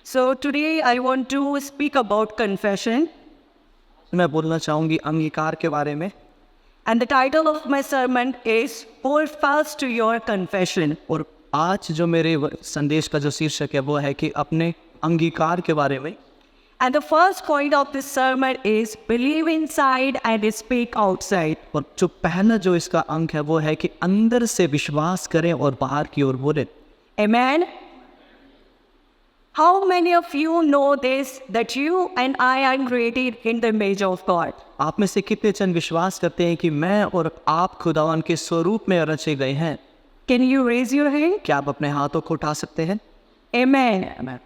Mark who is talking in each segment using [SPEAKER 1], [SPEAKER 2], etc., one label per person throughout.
[SPEAKER 1] So today I want to speak about confession,
[SPEAKER 2] मैं बोलना चाहूँगी अंगीकार के बारे में।
[SPEAKER 1] and the title of my sermon is Hold Fast to Your Confession.
[SPEAKER 2] और आज जो मेरे संदेश का जो शीर्षक है वो है कि अपने अंगीकार के बारे में।
[SPEAKER 1] And the first point of this sermon is believe inside and speak outside.
[SPEAKER 2] और जो पहला जो इसका अंक है वो है कि अंदर से विश्वास करें और बाहर की ओर बोलें।
[SPEAKER 1] Amen. How many of you know this, that you and I are created in the image of God?
[SPEAKER 2] आप में से कितने जन विश्वास करते हैं कि मैं और आप खुदावन के स्वरूप में रचे गए हैं?
[SPEAKER 1] Can you raise your hand?
[SPEAKER 2] क्या आप अपने हाथों को उठा सकते हैं?
[SPEAKER 1] Amen.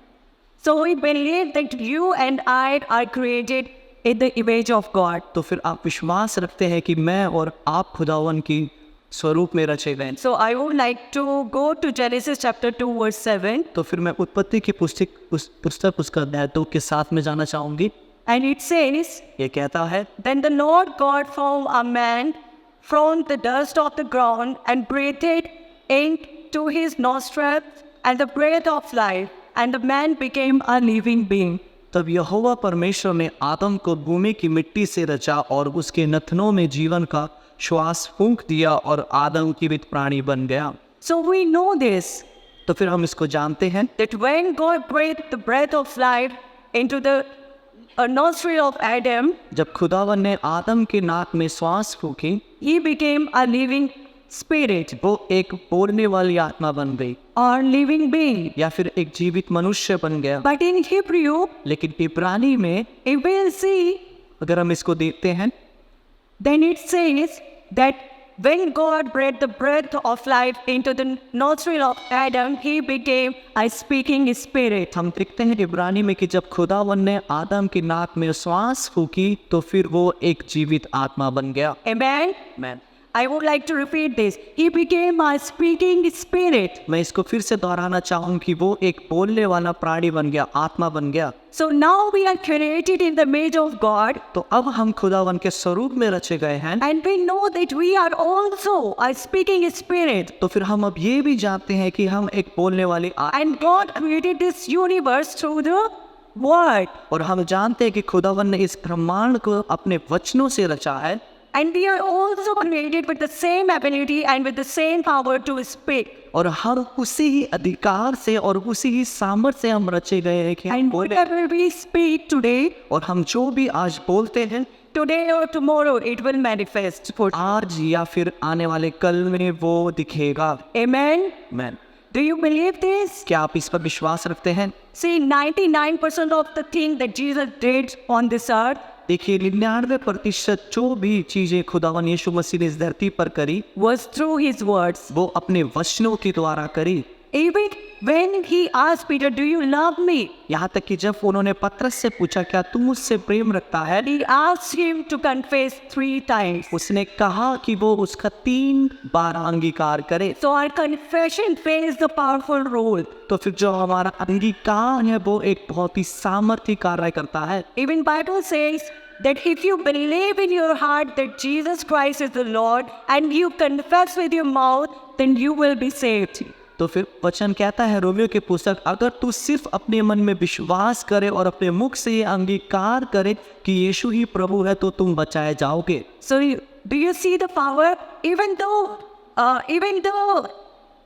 [SPEAKER 1] So we believe that you and I are created in the image of God.
[SPEAKER 2] तो फिर आप विश्वास रखते हैं कि मैं और आप खुदावन की स्वरूप में रचे गए हैं।
[SPEAKER 1] So I would like to go to Genesis chapter 2 verse 7,
[SPEAKER 2] तो फिर मैं उत्पत्ति की पुस्तक उसका अध्याय 2 के साथ में जाना चाहूँगी।
[SPEAKER 1] and it says,
[SPEAKER 2] ये कहता है,
[SPEAKER 1] Then the Lord God formed a man from the dust of the ground and breathed into his nostrils and the breath of life, and the man became a living being.
[SPEAKER 2] तब यहोवा परमेश्वर ने आदम को भूमि की मिट्टी से रचा और उसके नथनों में जीवन का श्वास फूंक दिया और आदम जीवित प्राणी बन गया।
[SPEAKER 1] So we know this,
[SPEAKER 2] तो फिर हम इसको जानते हैं
[SPEAKER 1] that when God breathed the breath of life into the nostril of Adam,
[SPEAKER 2] जब खुदावन ने आदम के नाक में श्वास फूंकी,
[SPEAKER 1] he became a living spirit
[SPEAKER 2] वो एक बोलने वाली आत्मा बन गई
[SPEAKER 1] or living being.
[SPEAKER 2] या फिर एक जीवित मनुष्य बन गया।
[SPEAKER 1] But in Hebrew,
[SPEAKER 2] लेकिन इब्रानी में
[SPEAKER 1] if we see,
[SPEAKER 2] अगर हम इसको देखते हैं
[SPEAKER 1] then it says that when God breathed the breath of life into the nostril of Adam, he became a speaking spirit.
[SPEAKER 2] हम देखते हैं इब्रानी में कि जब खुदावन ने आदम की नाक में श्वास फूकी तो फिर वो एक जीवित आत्मा बन गया।
[SPEAKER 1] Amen.
[SPEAKER 2] मैं
[SPEAKER 1] I would like to repeat this. He became a speaking spirit.
[SPEAKER 2] मैं इसको फिर से दोहराना चाहूँ कि वो एक बोलने वाला प्राणी बन गया, आत्मा बन गया।
[SPEAKER 1] So now we are created in the image of God,
[SPEAKER 2] तो अब हम खुदावन के स्वरूप में रचे गए हैं।
[SPEAKER 1] and we know that we are also a speaking spirit.
[SPEAKER 2] तो फिर हम अब ये भी जानते हैं कि हम एक बोलने वाली
[SPEAKER 1] And God created this universe through the word.
[SPEAKER 2] और हम जानते हैं कि खुदावन ने इस ब्रह्मांड को अपने वचनों से रचा है।
[SPEAKER 1] And we are also created with the same ability and with the same power to speak.
[SPEAKER 2] और हम उसी ही अधिकार से और उसी ही सामर्थ्य से हम रचे गए हैं कि हम
[SPEAKER 1] And
[SPEAKER 2] बोले।
[SPEAKER 1] whatever we speak today,
[SPEAKER 2] और हम जो भी आज बोलते हैं
[SPEAKER 1] today or tomorrow, it will manifest.
[SPEAKER 2] आज या फिर आने वाले कल में वो दिखेगा।
[SPEAKER 1] Amen.
[SPEAKER 2] Man
[SPEAKER 1] Do you believe this?
[SPEAKER 2] क्या आप इस पर विश्वास रखते हैं?
[SPEAKER 1] See, 99% of the thing that Jesus did on this earth
[SPEAKER 2] देखिए 99% जो भी चीजें खुदावन यीशु मसीह ने इस धरती पर करी
[SPEAKER 1] was through his words.
[SPEAKER 2] वो अपने वचनों के द्वारा करी।
[SPEAKER 1] Even when he asked Peter, do you love me?
[SPEAKER 2] यहाँ तक कि जब उन्होंने पतरस से पूछा क्या तू मुझसे प्रेम रखता है,
[SPEAKER 1] He asked him to confess 3 times.
[SPEAKER 2] उसने कहा कि वो उसका 3 बार अंगीकार करे।
[SPEAKER 1] So our confession plays the powerful role.
[SPEAKER 2] तो फिर जो हमारा अंगीकार है वो एक बहुत ही सामर्थ्य कार्य करता है।
[SPEAKER 1] Even Bible says that if you believe in your heart that Jesus Christ is the Lord and you confess with your mouth, then you will be saved.
[SPEAKER 2] तो फिर वचन कहता है रोमियो के पुस्तक, अगर तू सिर्फ अपने मन में विश्वास करे और अपने मुख से ये अंगीकार करे कि यीशु ही प्रभु है तो तुम बचाए जाओगे।
[SPEAKER 1] So do you see the power? Even though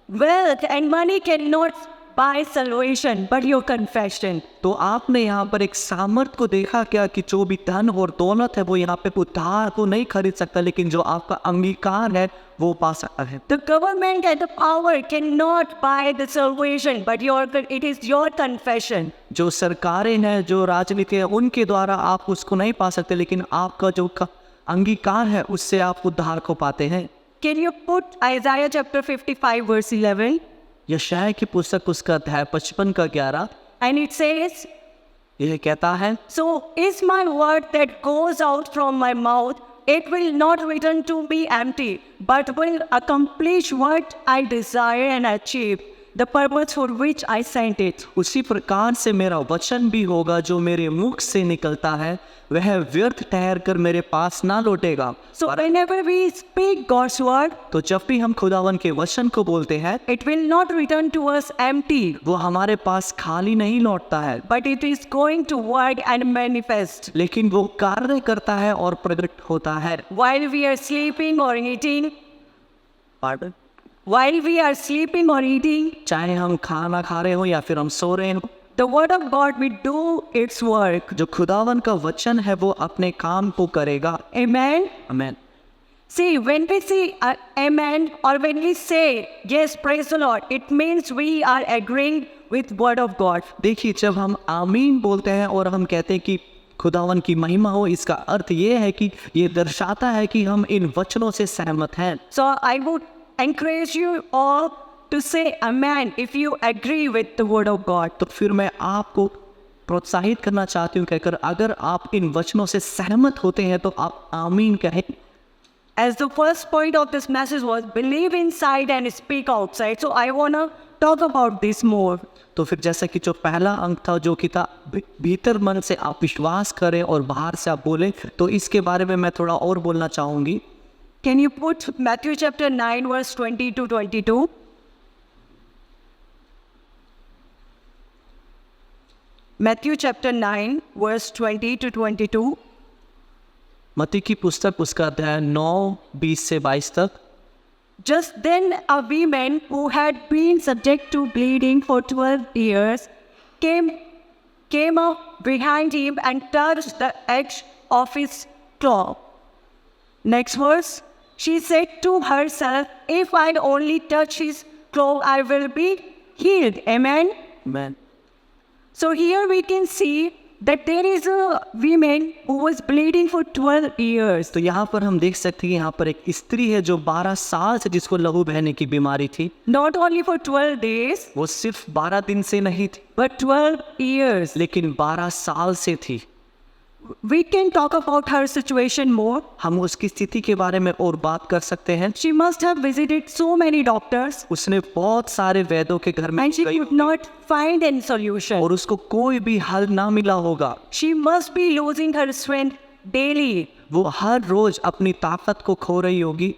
[SPEAKER 1] wealth and money cannot buy salvation, but your confession.
[SPEAKER 2] तो आपने यहाँ पर एक सामर्थ को देखा क्या कि जो भी धन और दौलत है वो यहाँ पे उद्धार को नहीं खरीद सकता, लेकिन जो आपका अंगीकार है वो पा सकता है।
[SPEAKER 1] The government and the power cannot buy the salvation, but it is your confession.
[SPEAKER 2] जो सरकारें हैं, जो राजनीति है, उनके द्वारा आप उसको नहीं पा सकते, लेकिन आपका जो अंगीकार है उससे आप उद्धार को पाते हैं।
[SPEAKER 1] Can you put Isaiah chapter 55 verse 11?
[SPEAKER 2] यशायाह की पुस्तक उसका अध्याय 55 का 11,
[SPEAKER 1] And it says,
[SPEAKER 2] यह कहता है,
[SPEAKER 1] So is my word that goes out from my mouth, it will not return to me empty, but will accomplish what I desire and achieve, the purpose for which I sent it.
[SPEAKER 2] उसी प्रकार से मेरा वचन भी होगा जो मेरे मुख से निकलता है, वह व्यर्थ ठहर कर मेरे पास ना लौटेगा।
[SPEAKER 1] So whenever we speak God's word,
[SPEAKER 2] तो जब भी हम खुदावन के वचन को बोलते हैं,
[SPEAKER 1] it will not return to us empty,
[SPEAKER 2] वो हमारे पास खाली नहीं लौटता है,
[SPEAKER 1] but it is going to work and manifest.
[SPEAKER 2] लेकिन वो कार्य करता है और प्रकट होता है।
[SPEAKER 1] While we are sleeping or eating,
[SPEAKER 2] Pardon?
[SPEAKER 1] while we are sleeping or eating,
[SPEAKER 2] चाहे हम खाना खा रहे हो या फिर हम सो रहे हो,
[SPEAKER 1] the word of God will do its work.
[SPEAKER 2] जो खुदावन का वचन है वो अपने काम को करेगा।
[SPEAKER 1] Amen.
[SPEAKER 2] आमीन।
[SPEAKER 1] See, when we say amen or when we say yes, praise the Lord, it means we are agreeing with word of God.
[SPEAKER 2] देखिए, जब हम आमीन बोलते हैं और हम कहते हैं कि खुदावन की महिमा हो, इसका अर्थ ये है कि ये दर्शाता है कि हम इन वचनों से सहमत हैं।
[SPEAKER 1] So I would encourage you all to say amen if you agree with the word of God.
[SPEAKER 2] तो फिर मैं आपको प्रोत्साहित करना चाहती हूँ कहकर, अगर आप इन वचनों से सहमत होते हैं तो आप आमीन कहें।
[SPEAKER 1] As the first point of this message was believe inside and speak outside. So I want to talk about this more.
[SPEAKER 2] तो फिर जैसा कि जो पहला अंक था जो कि था भीतर मन से आप विश्वास करें और बाहर से आप बोलें, तो इसके बारे में मैं थोड़ा और बोलना चाहूँगी।
[SPEAKER 1] Can you put Matthew chapter 9 verse 20 to 22? Matthew chapter 9 verse 20 to 22.
[SPEAKER 2] मत्ती की पुस्तक उसका अध्याय 9:20 से 22 तक।
[SPEAKER 1] Just then a woman who had been subject to bleeding for 12 years came up behind him and touched the edge of his cloak. Next verse, she said to herself, if I only touch his cloak, I will be healed. Amen?
[SPEAKER 2] Amen.
[SPEAKER 1] So here we can see that there is a woman who was bleeding for 12 years.
[SPEAKER 2] तो यहाँ पर हम देख सकते हैं, यहाँ पर एक स्त्री है जो 12 साल से जिसको लहू बहने की बीमारी थी।
[SPEAKER 1] Not only for 12 days,
[SPEAKER 2] वो सिर्फ 12 दिन से नहीं थी,
[SPEAKER 1] but 12 years.
[SPEAKER 2] लेकिन 12 साल से थी।
[SPEAKER 1] We can talk about her situation more.
[SPEAKER 2] हम उसकी स्थिति के बारे में और बात कर सकते हैं।
[SPEAKER 1] She must have visited so many doctors
[SPEAKER 2] उसने बहुत सारे वैद्यों के घर में
[SPEAKER 1] and she
[SPEAKER 2] गई
[SPEAKER 1] could not find any solution.
[SPEAKER 2] और उसको कोई भी हल ना मिला होगा।
[SPEAKER 1] She must be losing her strength daily.
[SPEAKER 2] वो हर रोज अपनी ताकत को खो रही होगी।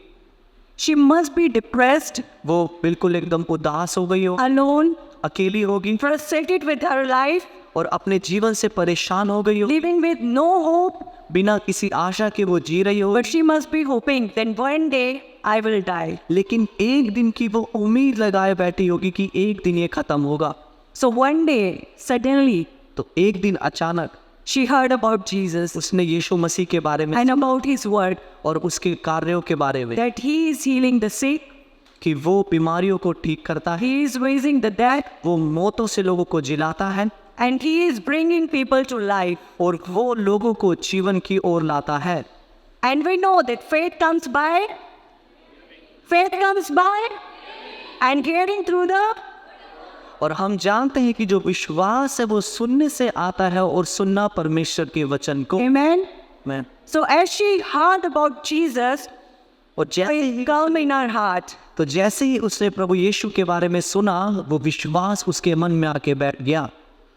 [SPEAKER 1] She must be depressed,
[SPEAKER 2] वो बिल्कुल एकदम उदास हो गई हो,
[SPEAKER 1] alone,
[SPEAKER 2] अकेली होगी
[SPEAKER 1] frustrated with her life,
[SPEAKER 2] और अपने जीवन से परेशान हो गई हो,
[SPEAKER 1] living with no hope.
[SPEAKER 2] बिना किसी आशा के वो जी रही हो।
[SPEAKER 1] But she must be hoping that one day I will die.
[SPEAKER 2] लेकिन एक दिन की वो उम्मीद लगाए बैठी होगी कि एक दिन ये खत्म होगा।
[SPEAKER 1] So one day, suddenly,
[SPEAKER 2] तो एक दिन अचानक
[SPEAKER 1] she heard about Jesus
[SPEAKER 2] उसने यीशु मसीह के बारे में
[SPEAKER 1] and about his word,
[SPEAKER 2] और उसके कार्यों के बारे में,
[SPEAKER 1] that he is healing the sick,
[SPEAKER 2] कि वो बीमारियों को ठीक करता है,
[SPEAKER 1] he is raising the dead,
[SPEAKER 2] वो मौतों से लोगों को जिलाता है
[SPEAKER 1] and he is bringing people to life.
[SPEAKER 2] और वो लोगों को जीवन की ओर लाता है।
[SPEAKER 1] And we know that faith comes by and hearing through the.
[SPEAKER 2] और हम जानते हैं कि जो विश्वास है वो सुनने से आता है और सुनना परमेश्वर के वचन को।
[SPEAKER 1] Amen.
[SPEAKER 2] मैं
[SPEAKER 1] So as she heard about Jesus,
[SPEAKER 2] और
[SPEAKER 1] faith come in her heart.
[SPEAKER 2] तो जैसे ही उसने प्रभु यीशु के बारे में सुना, वो विश्वास उसके मन में आके बैठ गया।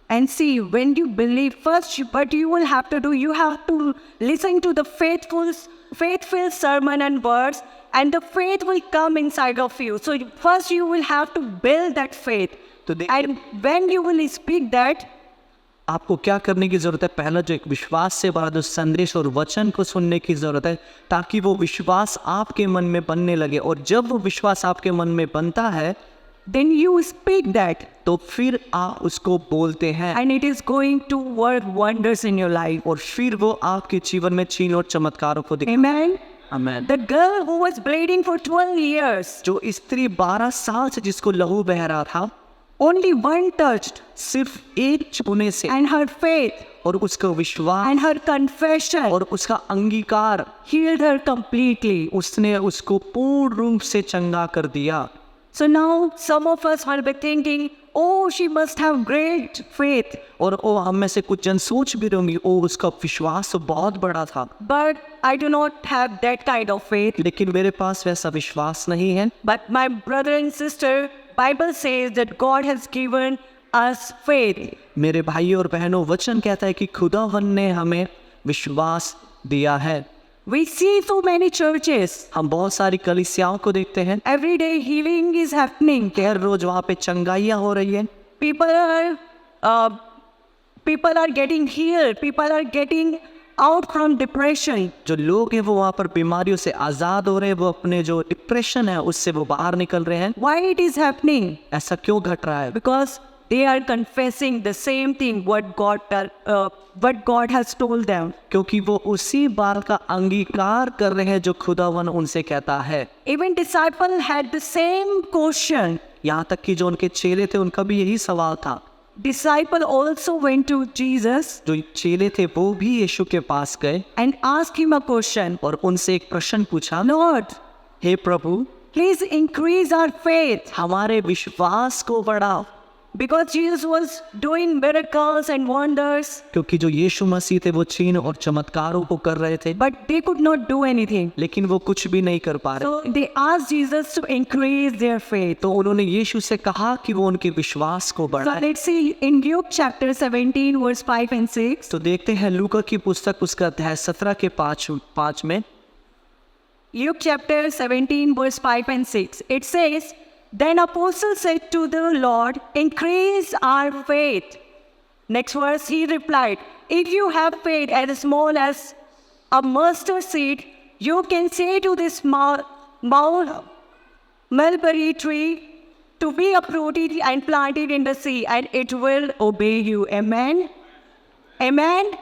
[SPEAKER 1] And see, when you believe first, but you will have to do, you have to listen to the faithful sermon and words, and the faith will come inside of you. So first you will have to build that faith.
[SPEAKER 2] तो देखिए,
[SPEAKER 1] And when you will speak that,
[SPEAKER 2] आपको क्या करने की ज़रूरत है? पहला जो एक विश्वास से भरा जो संदेश और वचन को सुनने की ज़रूरत है, ताकि वो विश्वास आपके मन में बनने लगे। और जब वो विश्वास आपके मन में बनता है,
[SPEAKER 1] then you speak that,
[SPEAKER 2] तो फिर आप उसको बोलते हैं
[SPEAKER 1] and it is going to work wonders in your life.
[SPEAKER 2] और फिर वो आपके जीवन में चिन्ह और चमत्कारों को दिखा।
[SPEAKER 1] Amen.
[SPEAKER 2] आमीन।
[SPEAKER 1] The girl who was bleeding for 12 years,
[SPEAKER 2] जो स्त्री 12 साल से जिसको लहू बह रहा था,
[SPEAKER 1] only one touched,
[SPEAKER 2] सिर्फ एक छूने से
[SPEAKER 1] and her faith
[SPEAKER 2] और उसका विश्वास
[SPEAKER 1] and her confession
[SPEAKER 2] और उसका अंगीकार,
[SPEAKER 1] healed her completely.
[SPEAKER 2] उसने उसको पूर्ण रूप से चंगा कर दिया।
[SPEAKER 1] So now some of us will be thinking, oh, she must have great faith.
[SPEAKER 2] और ओ हम में से कुछ जन सोच भी रहेंगे, ओ उसका विश्वास तो बहुत बड़ा था,
[SPEAKER 1] But I do not have that kind of faith.
[SPEAKER 2] लेकिन मेरे पास वैसा विश्वास नहीं है।
[SPEAKER 1] But my brother and sister, Bible says that God has given us faith.
[SPEAKER 2] मेरे भाई और बहनों, वचन कहता है कि खुदावन ने हमें विश्वास दिया है।
[SPEAKER 1] We see so many churches.
[SPEAKER 2] हम बहुत सारी कलीसियाओं को देखते हैं,
[SPEAKER 1] Every day healing is happening.
[SPEAKER 2] हर रोज वहाँ पे चंगाइयाँ हो रही है,
[SPEAKER 1] People are getting healed. People are getting out from depression.
[SPEAKER 2] जो लोग हैं वो वहाँ पर बीमारियों से आज़ाद हो रहे हैं, वो अपने जो डिप्रेशन है उससे वो बाहर निकल रहे हैं।
[SPEAKER 1] Why it is happening?
[SPEAKER 2] ऐसा क्यों घट रहा है?
[SPEAKER 1] Because they are confessing the same thing what God has told them.
[SPEAKER 2] क्योंकि वो उसी बात का अंगीकार कर रहे हैं जो खुदावन उनसे कहता है।
[SPEAKER 1] Even disciple had the same question.
[SPEAKER 2] यहाँ तक कि जो उनके चेले थे उनका भी यही सवाल था।
[SPEAKER 1] Disciple also went to Jesus
[SPEAKER 2] जो चेले थे वो भी यीशु के पास गए
[SPEAKER 1] and asked him a question.
[SPEAKER 2] और उनसे एक प्रश्न पूछा,
[SPEAKER 1] Lord,
[SPEAKER 2] hey Prabhu,
[SPEAKER 1] please increase our faith.
[SPEAKER 2] हमारे विश्वास को बढ़ाओ।
[SPEAKER 1] Because Jesus was doing miracles and wonders,
[SPEAKER 2] क्योंकि जो यीशु मसीह थे वो चिन्ह और चमत्कारों को कर रहे थे,
[SPEAKER 1] but they could not do anything.
[SPEAKER 2] लेकिन वो कुछ भी नहीं कर पा रहे।
[SPEAKER 1] So they asked Jesus to increase their faith.
[SPEAKER 2] तो उन्होंने यीशु से कहा कि वो उनके विश्वास को
[SPEAKER 1] So
[SPEAKER 2] बढ़ाए।
[SPEAKER 1] let's see in Luke chapter 17 verse 5 and 6.
[SPEAKER 2] तो देखते हैं लूका की पुस्तक उसका अध्याय 17 के 5 में।
[SPEAKER 1] Luke chapter 17 verse 5 and 6. It says, Then apostle said to the Lord, increase our faith. Next verse, he replied, if you have faith as small as a mustard seed, you can say to this mulberry tree to be uprooted and planted in the sea, and it will obey you. Amen? Amen?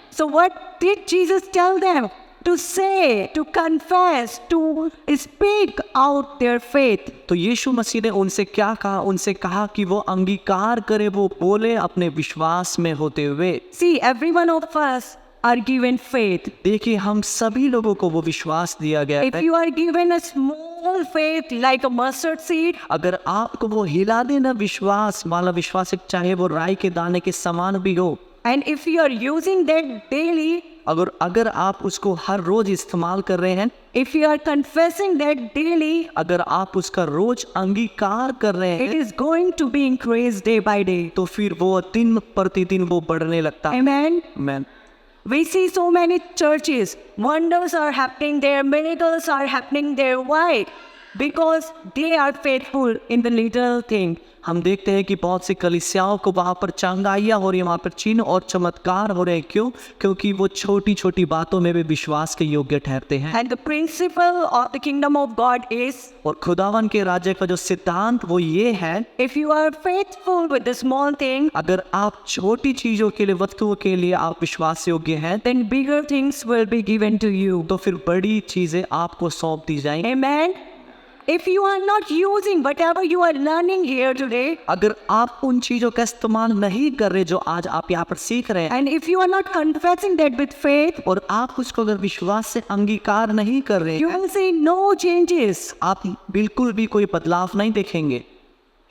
[SPEAKER 1] So what did Jesus tell them? To say, to confess, to speak out their faith.
[SPEAKER 2] तो यीशु मसीह ने उनसे क्या कहा? उनसे कहा कि वो अंगीकार करे, वो बोले अपने विश्वास में होते हुए।
[SPEAKER 1] See, every one of us are given faith.
[SPEAKER 2] देखिए, हम सभी लोगों को वो विश्वास दिया गया
[SPEAKER 1] If
[SPEAKER 2] है।
[SPEAKER 1] you are given a small faith like a mustard seed,
[SPEAKER 2] अगर आपको वो हिला देना विश्वास वाला विश्वास, चाहे वो राई के दाने के समान भी हो,
[SPEAKER 1] and if you are using that daily,
[SPEAKER 2] अगर आप उसको हर रोज इस्तेमाल कर रहे हैं,
[SPEAKER 1] if you are confessing that daily,
[SPEAKER 2] अगर आप उसका रोज अंगीकार कर रहे
[SPEAKER 1] it
[SPEAKER 2] हैं,
[SPEAKER 1] is going to be increased day by day.
[SPEAKER 2] तो फिर वो दिन प्रतिदिन वो बढ़ने लगता है।
[SPEAKER 1] Amen?
[SPEAKER 2] Amen.
[SPEAKER 1] We see so many churches, wonders are happening there, miracles are happening there. Why? Because they are faithful in the little thing.
[SPEAKER 2] हम देखते हैं कि बहुत सी कलीसियाओं को वहाँ पर चंगाइयाँ हो रही है, वहाँ पर चिन्ह और चमत्कार हो रहे हैं। क्यों? क्योंकि वो छोटी छोटी बातों में भी विश्वास के योग्य ठहरते हैं।
[SPEAKER 1] And the principle of the kingdom of God is,
[SPEAKER 2] और खुदावन के राज्य का जो सिद्धांत वो ये है,
[SPEAKER 1] if you are faithful with the small thing,
[SPEAKER 2] अगर आप छोटी चीजों के लिए, वस्तुओं के लिए आप विश्वास योग्य हैं,
[SPEAKER 1] then bigger things will be given to you.
[SPEAKER 2] तो फिर बड़ी चीजें आपको सौंप दी जाएंगी।
[SPEAKER 1] Amen? If you are not using whatever you are learning here today,
[SPEAKER 2] अगर आप उन चीजों का इस्तेमाल नहीं कर रहे जो आज आप यहाँ पर सीख रहे हैं,
[SPEAKER 1] and if you are not confessing that with faith,
[SPEAKER 2] और आप उसको अगर विश्वास से अंगीकार नहीं कर रहे
[SPEAKER 1] you
[SPEAKER 2] हैं,
[SPEAKER 1] will see no changes.
[SPEAKER 2] आप बिल्कुल भी कोई बदलाव नहीं देखेंगे।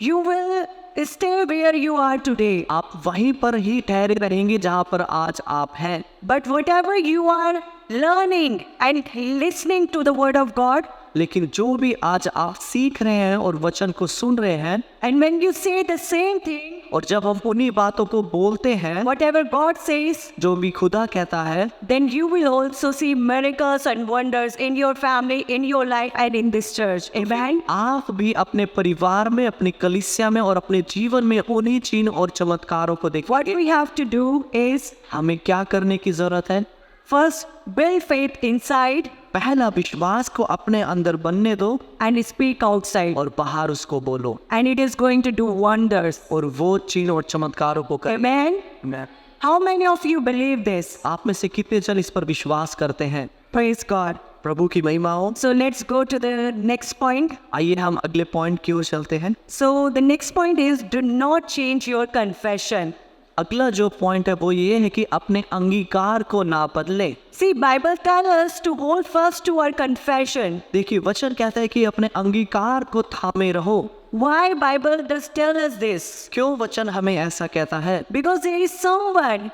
[SPEAKER 1] You will stay where you are today.
[SPEAKER 2] आप वहीं पर ही ठहरे रहेंगे जहाँ पर आज आप हैं।
[SPEAKER 1] But whatever you are learning and listening to the word of God,
[SPEAKER 2] लेकिन जो भी आज आप सीख रहे हैं और वचन को सुन रहे हैं,
[SPEAKER 1] and when you say the same thing,
[SPEAKER 2] और जब हम उन्हीं बातों को बोलते हैं
[SPEAKER 1] whatever God says,
[SPEAKER 2] जो भी खुदा कहता है,
[SPEAKER 1] then you will also see miracles and wonders in your family, in your life, and in this church. Amen?
[SPEAKER 2] आप भी अपने परिवार में, अपनी कलीसिया में और अपने जीवन में उन्हीं चिन्ह और चमत्कारों को
[SPEAKER 1] What
[SPEAKER 2] देखेंगे।
[SPEAKER 1] we have to do is,
[SPEAKER 2] हमें क्या करने की जरूरत है?
[SPEAKER 1] first, build faith inside
[SPEAKER 2] पहला, विश्वास को अपने अंदर बनने दो
[SPEAKER 1] and speak outside.
[SPEAKER 2] और बाहर उसको बोलो,
[SPEAKER 1] And it is going to do wonders.
[SPEAKER 2] और वो चिन्ह और चमत्कारों को करें।
[SPEAKER 1] Amen? How many of you believe this?
[SPEAKER 2] आप में से कितने जन इस पर विश्वास करते हैं?
[SPEAKER 1] Praise God.
[SPEAKER 2] प्रभु की महिमा हो।
[SPEAKER 1] So let's go to the next point.
[SPEAKER 2] आइए हम अगले पॉइंट की ओर चलते हैं।
[SPEAKER 1] So the next point is, do not change your confession.
[SPEAKER 2] अगला जो पॉइंट है वो ये है कि अपने अंगीकार को ना बदले।
[SPEAKER 1] See, Bible tells us to hold fast to our confession.
[SPEAKER 2] देखिए, वचन कहता है कि अपने अंगीकार को थामे रहो।
[SPEAKER 1] Why Bible does tell us this?
[SPEAKER 2] क्यों वचन हमें ऐसा कहता है?
[SPEAKER 1] Because there is someone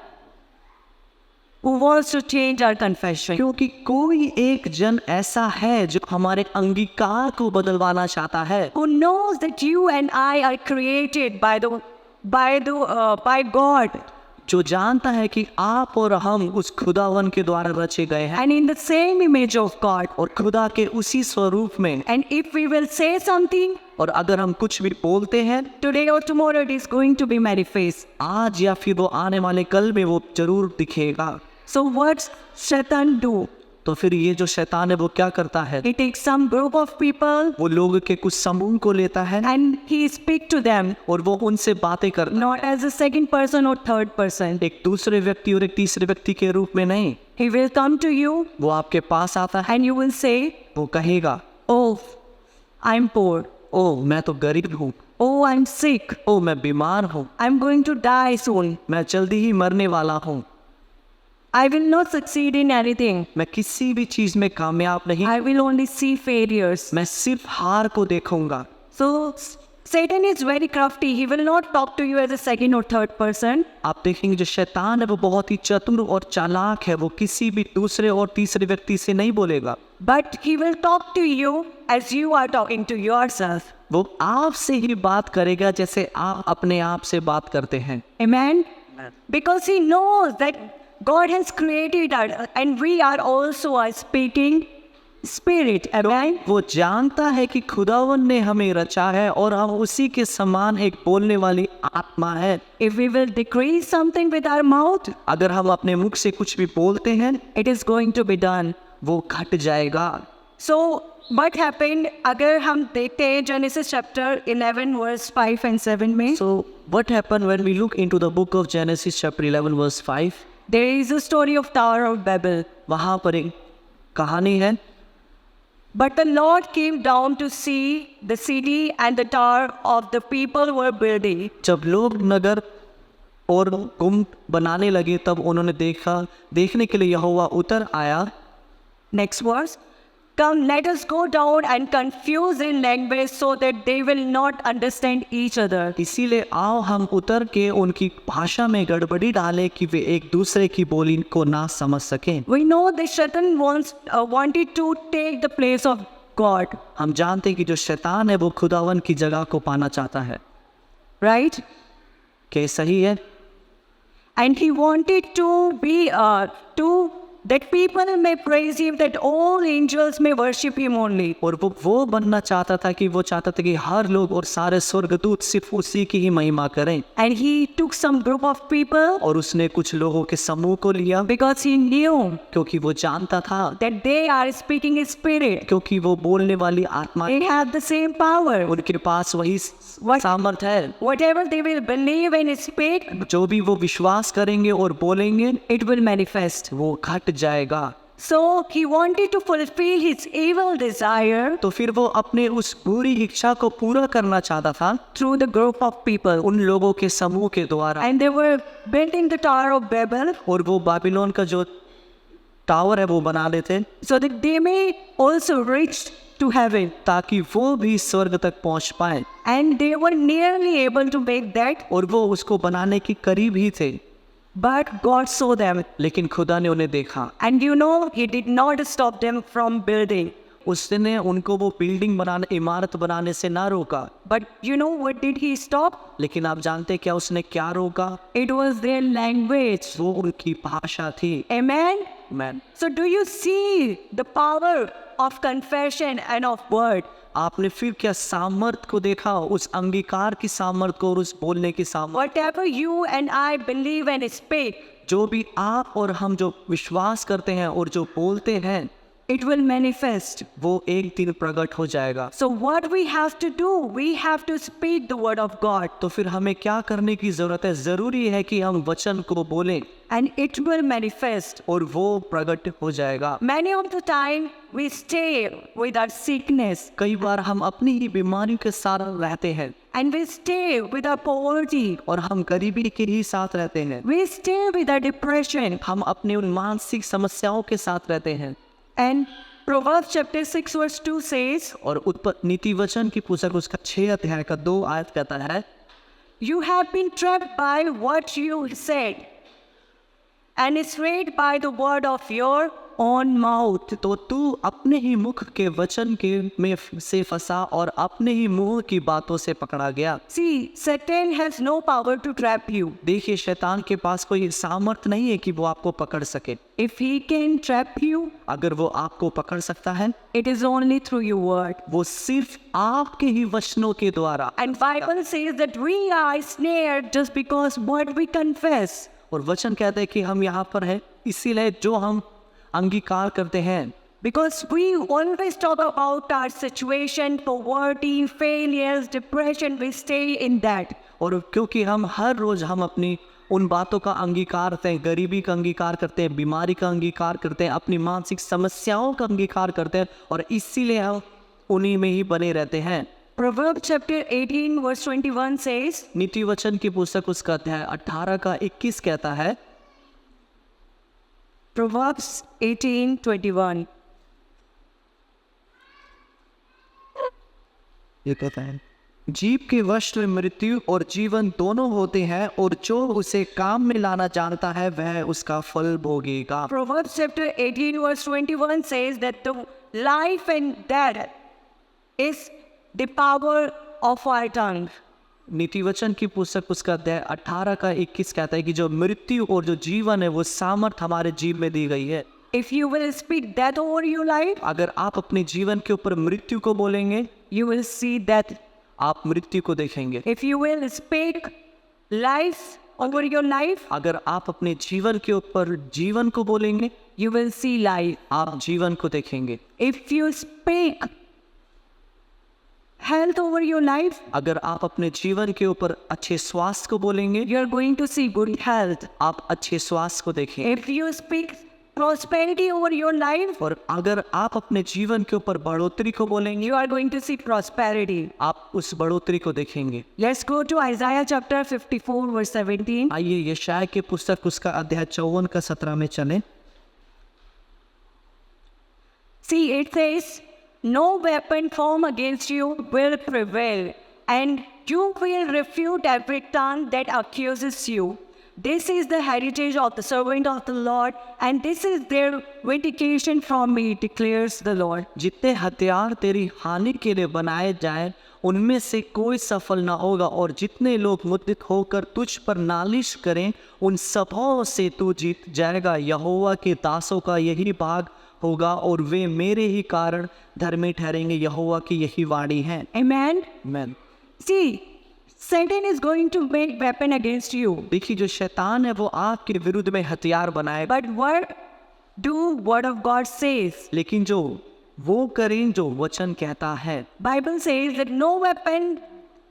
[SPEAKER 1] who wants to change our confession.
[SPEAKER 2] क्योंकि कोई एक जन ऐसा है जो हमारे अंगीकार को बदलवाना चाहता है,
[SPEAKER 1] Who knows that you and I are created by God,
[SPEAKER 2] जो जानता है कि आप और हम उस खुदावन के द्वारा रचे गए हैं
[SPEAKER 1] and in the same image of God.
[SPEAKER 2] और खुदा के उसी स्वरूप में।
[SPEAKER 1] And if we will say something,
[SPEAKER 2] और अगर हम कुछ भी बोलते हैं,
[SPEAKER 1] today or tomorrow it is going to be manifest.
[SPEAKER 2] आज या फिर वो आने वाले कल में वो जरूर दिखेगा।
[SPEAKER 1] So what Satan do?
[SPEAKER 2] तो फिर ये जो शैतान है वो क्या करता है?
[SPEAKER 1] He takes some group of people
[SPEAKER 2] वो लोग के कुछ समूह को लेता है
[SPEAKER 1] and he speak to them,
[SPEAKER 2] और वो उनसे बातें करता है,
[SPEAKER 1] not as a second person or third person.
[SPEAKER 2] एक दूसरे व्यक्ति और एक तीसरे व्यक्ति के रूप में नहीं।
[SPEAKER 1] He will come to you
[SPEAKER 2] वो आपके पास आता है,
[SPEAKER 1] and you will say,
[SPEAKER 2] वो कहेगा,
[SPEAKER 1] oh, I'm poor.
[SPEAKER 2] ओ मैं तो गरीब हूँ,
[SPEAKER 1] Oh, I'm sick.
[SPEAKER 2] ओ मैं बीमार हूँ,
[SPEAKER 1] I'm going to die soon.
[SPEAKER 2] मैं जल्दी ही मरने वाला हूँ,
[SPEAKER 1] I will not succeed in anything.
[SPEAKER 2] मैं किसी भी चीज में कामयाब नहीं,
[SPEAKER 1] I will only see failures.
[SPEAKER 2] मैं सिर्फ हार को देखूंगा।
[SPEAKER 1] So Satan is very crafty. He will not talk to you as a second or third person.
[SPEAKER 2] आप देखेंगे जो शैतान है वो बहुत ही चतुर और चालाक है, वो किसी भी दूसरे और तीसरे व्यक्ति से नहीं बोलेगा,
[SPEAKER 1] But he will talk to you as you are talking to yourself.
[SPEAKER 2] वो आपसे ही बात करेगा जैसे आप अपने आप से बात करते हैं।
[SPEAKER 1] Amen? Because he knows that God has created us and we are also a speaking spirit. Amen?
[SPEAKER 2] वो जानता है कि खुदावन ने हमें रचा है और हम उसी के समान एक बोलने वाली आत्मा है।
[SPEAKER 1] If we will decrease something with our mouth,
[SPEAKER 2] अगर हम अपने मुख से कुछ भी बोलते हैं,
[SPEAKER 1] it is going to be done.
[SPEAKER 2] वो घट जाएगा।
[SPEAKER 1] So what happened अगर हम देखते हैं Genesis chapter 11 verse 5 and 7 में,
[SPEAKER 2] So what happened when we look into the book of Genesis chapter 11 verse 5?
[SPEAKER 1] there is a story of Tower of Babel.
[SPEAKER 2] वहाँ पर एक कहानी है,
[SPEAKER 1] But the Lord came down to see the city and the tower of the people were building.
[SPEAKER 2] जब लोग नगर और गुम्ब बनाने लगे तब उन्होंने देखने के लिए यहोवा उतर आया।
[SPEAKER 1] Next verse. Come, let us go down and confuse in language so that they will not understand each other.
[SPEAKER 2] इसीलिए आओ हम उतर के उनकी भाषा में गड़बड़ी डालें कि वे एक दूसरे की बोली को ना समझ सकें।
[SPEAKER 1] We know that Satan wanted to take the place of God,
[SPEAKER 2] हम जानते हैं कि जो शैतान है वो खुदावन की जगह को पाना चाहता है।
[SPEAKER 1] right?
[SPEAKER 2] क्या सही है?
[SPEAKER 1] And he wanted to be that people may praise him, that all angels may worship him only.
[SPEAKER 2] और वो बनना चाहता था कि वो चाहता था कि हर लोग और सारे स्वर्गदूत सिर्फ उसी की ही महिमा करें।
[SPEAKER 1] And he took some group of people
[SPEAKER 2] और उसने कुछ लोगों के समूह को लिया
[SPEAKER 1] because he knew
[SPEAKER 2] क्योंकि वो जानता था,
[SPEAKER 1] that they are speaking in spirit.
[SPEAKER 2] क्योंकि वो बोलने वाली आत्मा,
[SPEAKER 1] They have the same power.
[SPEAKER 2] उनके पास वही सामर्थ है।
[SPEAKER 1] Whatever they will believe and speak,
[SPEAKER 2] जो भी वो विश्वास करेंगे और बोलेंगे
[SPEAKER 1] it will manifest.
[SPEAKER 2] वो घट जाएगा।
[SPEAKER 1] So he wanted to fulfill his evil desire
[SPEAKER 2] तो फिर वो अपने उस बुरी इच्छा को पूरा करना चाहता था
[SPEAKER 1] through the group of people.
[SPEAKER 2] उन लोगों के समूह के द्वारा।
[SPEAKER 1] And they were building the Tower of Babel
[SPEAKER 2] और वो बाबिलोन का जो टावर है वो बना लेते
[SPEAKER 1] so that they may also reach to heaven.
[SPEAKER 2] ताकि वो भी स्वर्ग तक पहुंच पाए।
[SPEAKER 1] And they were nearly able to make that,
[SPEAKER 2] और वो उसको बनाने के करीब ही थे,
[SPEAKER 1] but God saw them.
[SPEAKER 2] लेकिन खुदा ने उन्हें देखा।
[SPEAKER 1] And you know, he did not stop them from building.
[SPEAKER 2] उसने उनको वो बिल्डिंग बनाने, इमारत बनाने से ना रोका।
[SPEAKER 1] But you know what did he stop?
[SPEAKER 2] लेकिन आप जानते क्या उसने क्या रोका?
[SPEAKER 1] It was their language.
[SPEAKER 2] वो उनकी भाषा थी।
[SPEAKER 1] Amen?
[SPEAKER 2] Man,
[SPEAKER 1] So do you see the power of confession and of word?
[SPEAKER 2] आपने फिर क्या सामर्थ को देखा, उस अंगीकार की सामर्थ को और उस बोलने की सामर्थ।
[SPEAKER 1] Whatever you and I believe and speak,
[SPEAKER 2] जो भी आप और हम जो विश्वास करते हैं और जो बोलते हैं
[SPEAKER 1] it will manifest.
[SPEAKER 2] वो एक दिन प्रकट हो जाएगा।
[SPEAKER 1] So what we have to do, we have to speak the word of God,
[SPEAKER 2] तो फिर हमें क्या करने की जरूरत है? जरूरी है कि हम वचन को बोलें
[SPEAKER 1] and it will manifest.
[SPEAKER 2] और वो प्रकट हो जाएगा।
[SPEAKER 1] Many of the time we stay with our sickness
[SPEAKER 2] कई बार हम अपनी ही बीमारियों के साथ रहते हैं
[SPEAKER 1] and we stay with our poverty.
[SPEAKER 2] और हम गरीबी के ही साथ रहते हैं।
[SPEAKER 1] We stay with our depression.
[SPEAKER 2] हम अपने उन मानसिक समस्याओं के साथ रहते हैं।
[SPEAKER 1] And Proverbs chapter 6 verse 2 says,
[SPEAKER 2] और नीति वचन की पुस्तक उसका 6 अध्याय का 2 आयत कहता है,
[SPEAKER 1] you have been trapped by what you said, and is swayed by the word of your own mouth.
[SPEAKER 2] तो तू अपने ही मुख के वचन के में से फंसा और अपने ही मुंह की बातों से पकड़ा गया।
[SPEAKER 1] See, Satan has no power to trap you.
[SPEAKER 2] देखिए शैतान के पास कोई सामर्थ्य नहीं है कि वो आपको पकड़ सके।
[SPEAKER 1] If he can trap you,
[SPEAKER 2] अगर वो आपको पकड़ सकता है
[SPEAKER 1] it is only through your word.
[SPEAKER 2] वो सिर्फ आपके ही वचनों के द्वारा।
[SPEAKER 1] And Bible says that we are snared just because what we confess.
[SPEAKER 2] और वचन कहते हैं कि हम यहाँ पर हैं इसीलिए जो हम अंगीकार करते हैं।
[SPEAKER 1] Because we always talk about our situation, poverty, failures, depression, we stay in that.
[SPEAKER 2] और क्योंकि हम हर रोज हम अपनी उन बातों का अंगीकार करते हैं, गरीबी का अंगीकार करते हैं, बीमारी का अंगीकार करते हैं, अपनी मानसिक समस्याओं का अंगीकार करते हैं और इसीलिए हम उन्हीं में ही बने रहते हैं।
[SPEAKER 1] Proverbs chapter 18 verse 21 says,
[SPEAKER 2] नीति वचन की पुस्तक उसका अध्याय 18 का 21 कहता है,
[SPEAKER 1] Proverbs 18:21.
[SPEAKER 2] ये कहता है, जीव के वश में मृत्यु और जीवन दोनों होते हैं और जो उसे काम में लाना जानता है वह उसका फल भोगेगा।
[SPEAKER 1] Proverbs chapter 18 verse 21 says that the life and death is the power of our tongue.
[SPEAKER 2] नीति वचन की पुस्तक उसका अध्याय 18 का 21 कहता है कि जो मृत्यु और जो जीवन है वो सामर्थ हमारे जीव में दी गई है।
[SPEAKER 1] If you will speak death over your life,
[SPEAKER 2] अगर आप अपने जीवन के ऊपर मृत्यु को बोलेंगे
[SPEAKER 1] you will see death.
[SPEAKER 2] आप मृत्यु को देखेंगे।
[SPEAKER 1] If you will speak life over your life,
[SPEAKER 2] अगर आप अपने जीवन के ऊपर जीवन को बोलेंगे
[SPEAKER 1] you will see life.
[SPEAKER 2] आप जीवन को देखेंगे।
[SPEAKER 1] If you speak health over your life,
[SPEAKER 2] अगर आप अपने जीवन के ऊपर अच्छे स्वास्थ्य को बोलेंगे
[SPEAKER 1] you are going to see good health.
[SPEAKER 2] आप अच्छे स्वास्थ्य को देखेंगे।
[SPEAKER 1] If you speak prosperity over your life,
[SPEAKER 2] और अगर आप अपने जीवन के ऊपर बढ़ोतरी को बोलेंगे
[SPEAKER 1] you are going to see prosperity.
[SPEAKER 2] आप उस बढ़ोतरी को देखेंगे।
[SPEAKER 1] Let's go to Isaiah chapter 54 verse 17.
[SPEAKER 2] आइए यशायाह की पुस्तक उसका अध्याय 54 का 17 में चलें।
[SPEAKER 1] See, it says, no weapon formed against you will prevail, and you will refute every tongue that accuses you. This is the heritage of the servant of the Lord, and this is their vindication from me, declares the Lord.
[SPEAKER 2] जितने हथियार तेरी हानि के लिए बनाए जाएं उनमें से कोई सफल ना होगा और जितने लोग मुद्दित होकर तुझ पर नालिश करें उन सबों से तू जीत जाएगा। यहोवा के दासों का यही भाग होगा और वे मेरे ही कारण धर्मी ठहरेंगे। यहोवा की यही वाणी है।
[SPEAKER 1] Amen.
[SPEAKER 2] आमीन।
[SPEAKER 1] See, Satan is going to make weapon against you.
[SPEAKER 2] देखिए जो शैतान है वो आपके विरुद्ध में हथियार बनाएगा,
[SPEAKER 1] But what do word of God says?
[SPEAKER 2] लेकिन जो वो करें जो वचन कहता है।
[SPEAKER 1] Bible says that no weapon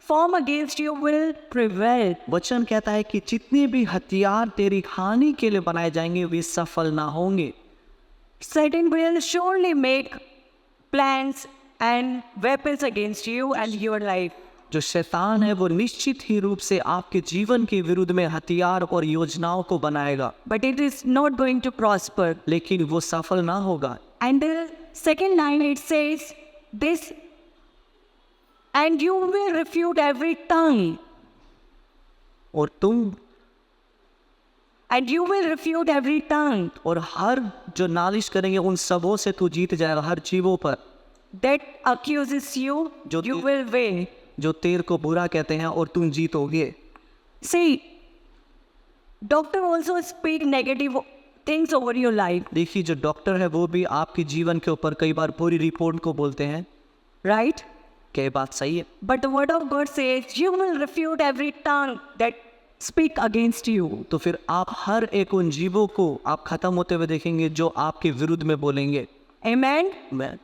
[SPEAKER 1] formed against you will prevail.
[SPEAKER 2] वचन कहता है कि जितने भी हथियार तेरी हानि के लिए बनाए जाएंगे वे सफल ना होंगे।
[SPEAKER 1] Satan will surely make plans and weapons against you and your life.
[SPEAKER 2] जो शैतान है वो निश्चित ही रूप से आपके जीवन के विरुद्ध में हथियार और योजनाओं को बनाएगा,
[SPEAKER 1] But it is not going to prosper.
[SPEAKER 2] लेकिन वो सफल ना होगा।
[SPEAKER 1] And the second line it says this, and you will refute every tongue.
[SPEAKER 2] और तुम
[SPEAKER 1] And you will refute every tongue
[SPEAKER 2] और हर जो नालिश करेंगे उन सबों से तू जीत जाएगा। हर जीवों पर
[SPEAKER 1] that accuses you,
[SPEAKER 2] जो
[SPEAKER 1] you will win.
[SPEAKER 2] जो तेर को बुरा कहते हैं और तुम जीतोगे।
[SPEAKER 1] See, doctor also speak negative things over your life,
[SPEAKER 2] देखिए जो डॉक्टर है वो भी आपके जीवन के ऊपर कई बार बुरी रिपोर्ट को बोलते हैं।
[SPEAKER 1] right?
[SPEAKER 2] क्या ये बात सही है?
[SPEAKER 1] But the word of God says you will refute every tongue that speak against you.
[SPEAKER 2] तो फिर आप हर एक उन जीवों को आप खत्म होते हुए देखेंगे जो आपके विरुद्ध में बोलेंगे।
[SPEAKER 1] Amen?
[SPEAKER 2] मैं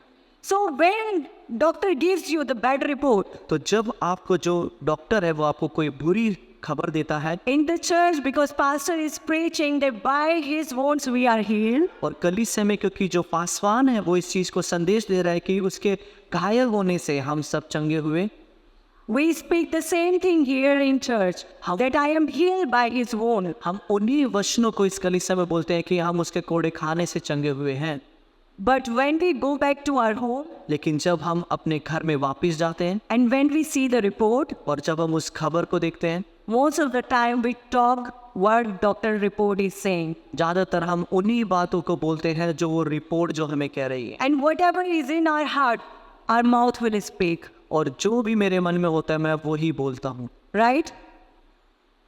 [SPEAKER 1] So when doctor gives you the bad report
[SPEAKER 2] तो जब आपको जो डॉक्टर है वो आपको कोई बुरी खबर देता है
[SPEAKER 1] in the church, because pastor is preaching that by his wounds we are healed,
[SPEAKER 2] और कलीसिया में क्योंकि जो पासवान है वो इस चीज को संदेश दे रहा है कि उसके घायल होने से हम सब चंगे हुए,
[SPEAKER 1] we speak the same thing here in church, that I am healed by his wound.
[SPEAKER 2] हम उन्हीं वचनों को इस कलीसिया में बोलते हैं कि हम उसके कोड़े खाने से चंगे हुए हैं।
[SPEAKER 1] But when we go back to our home
[SPEAKER 2] लेकिन जब हम अपने घर में वापस जाते हैं
[SPEAKER 1] and when we see the report,
[SPEAKER 2] और जब हम उस खबर को देखते हैं
[SPEAKER 1] most of the time we talk what doctor report is saying.
[SPEAKER 2] ज़्यादातर हम उन्हीं बातों को बोलते हैं जो वो रिपोर्ट जो हमें कह रही है,
[SPEAKER 1] And whatever is in our heart, our mouth will speak.
[SPEAKER 2] और जो भी मेरे मन में होता है मैं वही बोलता हूँ.
[SPEAKER 1] Right?